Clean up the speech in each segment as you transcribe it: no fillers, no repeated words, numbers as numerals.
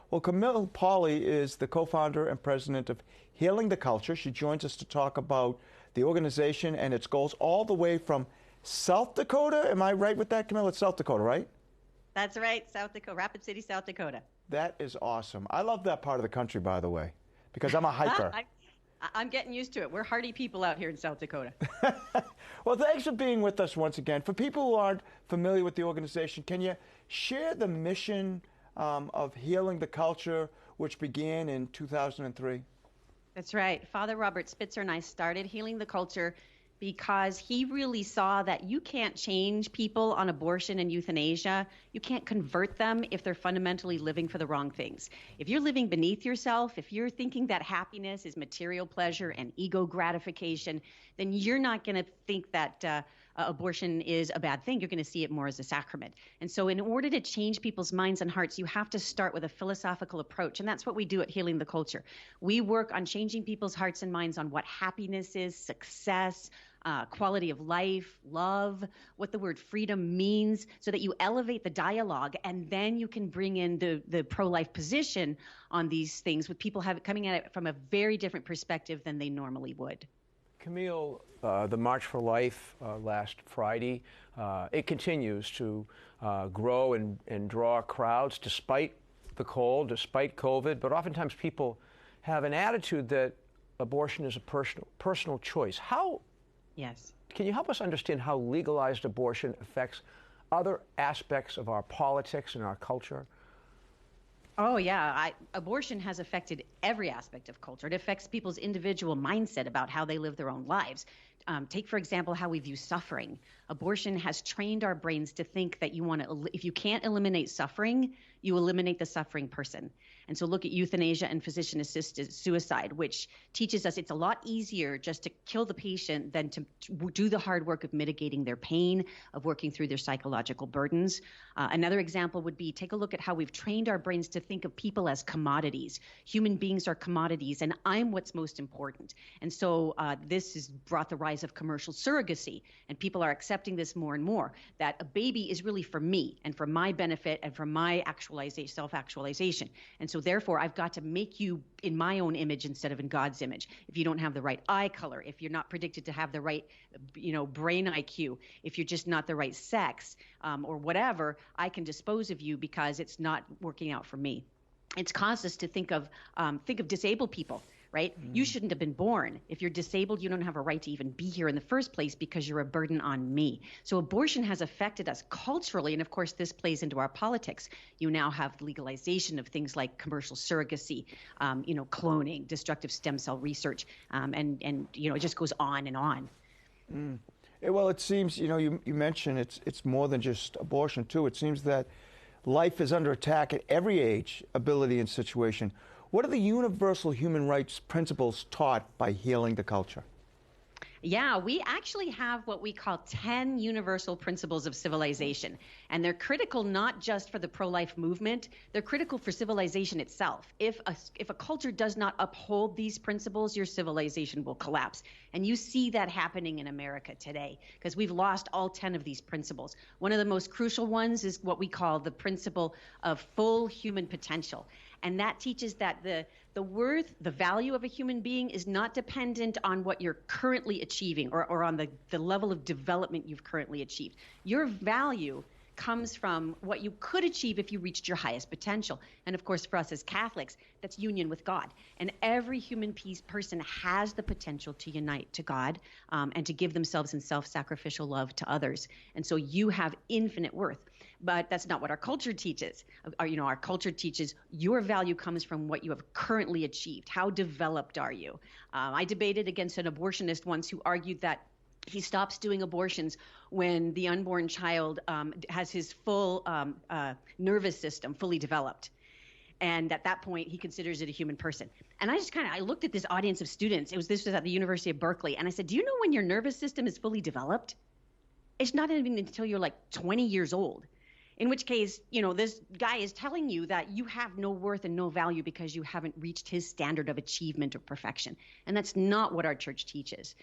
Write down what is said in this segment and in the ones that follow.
Well, Camille Pauley is the co-founder and president of Healing the Culture. She joins us to talk about the organization and its goals all the way from South Dakota. Am I right with that, Camille? It's South Dakota, right? That's right, South Dakota, Rapid City, South Dakota. That is awesome. I love that part of the country, by the way, because I'm a hiker. I'm getting used to it. We're hardy people out here in South Dakota. Well, thanks for being with us once again. For people who aren't familiar with the organization, can you share the mission of Healing the Culture, which began in 2003? That's right. Father Robert Spitzer and I started Healing the Culture because he really saw that you can't change people on abortion and euthanasia. You can't convert them if they're fundamentally living for the wrong things. If you're living beneath yourself, if you're thinking that happiness is material pleasure and ego gratification, then you're not going to think that abortion is a bad thing. You're going to see it more as a sacrament. And so in order to change people's minds and hearts, you have to start with a philosophical approach. And that's what we do at Healing the Culture. We work on changing people's hearts and minds on what happiness is, success, quality of life, love, what the word freedom means, so that you elevate the dialogue, and then you can bring in the pro-life position on these things with people coming at it from a very different perspective than they normally would. Camille, the March for Life last Friday, it continues to grow and draw crowds despite the cold, despite COVID, but oftentimes people have an attitude that abortion is a personal choice. Yes. Can you help us understand how legalized abortion affects other aspects of our politics and our culture? Oh, yeah. Abortion has affected every aspect of culture. It affects people's individual mindset about how they live their own lives. Take, for example, how we view suffering. Abortion has trained our brains to think that if you can't eliminate suffering, you eliminate the suffering person. And so look at euthanasia and physician-assisted suicide, which teaches us it's a lot easier just to kill the patient than to do the hard work of mitigating their pain, of working through their psychological burdens. Another example would be, take a look at how we've trained our brains to think of people as commodities. Human beings are commodities, and I'm what's most important. And so this has brought the rise of commercial surrogacy, and people are accepting this more and more, that a baby is really for me and for my benefit and for my self-actualization. And so therefore, I've got to make you in my own image instead of in God's image. If you don't have the right eye color, if you're not predicted to have the right, brain IQ, if you're just not the right sex, or whatever, I can dispose of you because it's not working out for me. It's caused us to think of disabled people. Right? You shouldn't have been born. If you're disabled, you don't have a right to even be here in the first place because you're a burden on me. So abortion has affected us culturally, and of course this plays into our politics. You now have legalization of things like commercial surrogacy, cloning, destructive stem cell research, and it just goes on and on. Well, it seems, you mentioned it's more than just abortion too. It seems that life is under attack at every age, ability, and situation. What are the universal human rights principles taught by Healing the Culture? Yeah, we actually have what we call 10 universal principles of civilization, and they're critical not just for the pro-life movement, they're critical for civilization itself. If a culture does not uphold these principles, your civilization will collapse. And you see that happening in America today because we've lost all 10 of these principles. One of the most crucial ones is what we call the principle of full human potential. And that teaches that the worth, the value of a human being is not dependent on what you're currently achieving or on the level of development you've currently achieved. Your value comes from what you could achieve if you reached your highest potential. And of course, for us as Catholics, that's union with God. And every human person has the potential to unite to God and to give themselves in self-sacrificial love to others. And so you have infinite worth. But that's not what our culture teaches. Our culture teaches your value comes from what you have currently achieved. How developed are you? I debated against an abortionist once who argued that he stops doing abortions when the unborn child has his full nervous system fully developed. And at that point, he considers it a human person. And I looked at this audience of students. This was at the University of Berkeley. And I said, do you know when your nervous system is fully developed? It's not even until you're like 20 years old. In which case, this guy is telling you that you have no worth and no value because you haven't reached his standard of achievement or perfection. And that's not what our church teaches.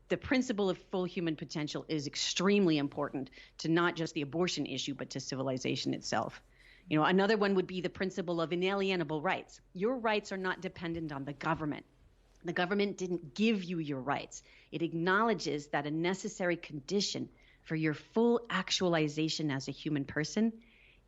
The principle of full human potential is extremely important to not just the abortion issue, but to civilization itself. Another one would be the principle of inalienable rights. Your rights are not dependent on the government. The government didn't give you your rights. It acknowledges that a necessary condition for your full actualization as a human person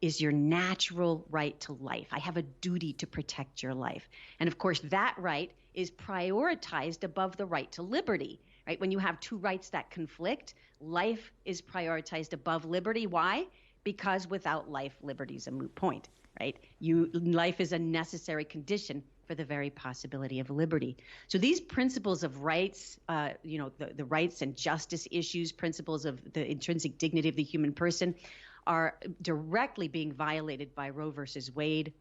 is your natural right to life. I have a duty to protect your life. And of course, that right is prioritized above the right to liberty, right? When you have two rights that conflict, life is prioritized above liberty. Why? Because without life, liberty is a moot point, right? Life is a necessary condition for the very possibility of liberty. So these principles of rights, the rights and justice issues, principles of the intrinsic dignity of the human person, are directly being violated by Roe versus Wade,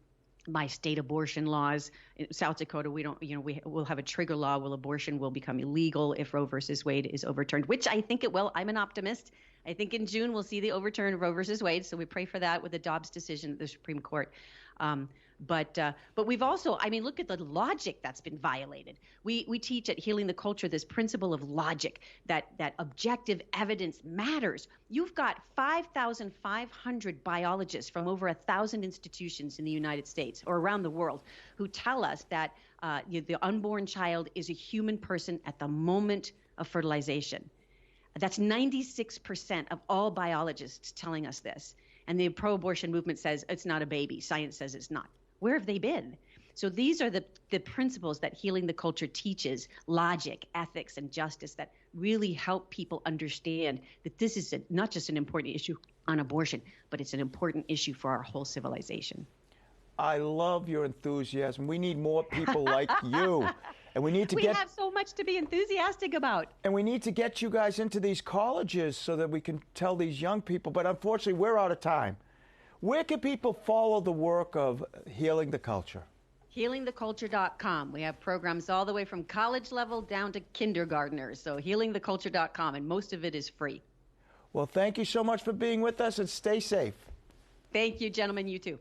by state abortion laws. In South Dakota, we'll have a trigger law where abortion will become illegal if Roe versus Wade is overturned, which I think it will. I'm an optimist. I think in June we'll see the overturn of Roe versus Wade, so we pray for that with the Dobbs decision at the Supreme Court. But we've also, look at the logic that's been violated. We teach at Healing the Culture this principle of logic, that objective evidence matters. You've got 5,500 biologists from over 1,000 institutions in the United States or around the world who tell us that the unborn child is a human person at the moment of fertilization. That's 96% of all biologists telling us this. And the pro-abortion movement says it's not a baby. Science says it's not. Where have they been? So these are the principles that Healing the Culture teaches, logic, ethics, and justice, that really help people understand that this is not just an important issue on abortion, but it's an important issue for our whole civilization. I love your enthusiasm. We need more people like you. And we have so much to be enthusiastic about. And we need to get you guys into these colleges so that we can tell these young people. But unfortunately, we're out of time. Where can people follow the work of Healing the Culture? HealingTheCulture.com. We have programs all the way from college level down to kindergartners. So HealingTheCulture.com, and most of it is free. Well, thank you so much for being with us, and stay safe. Thank you, gentlemen. You too.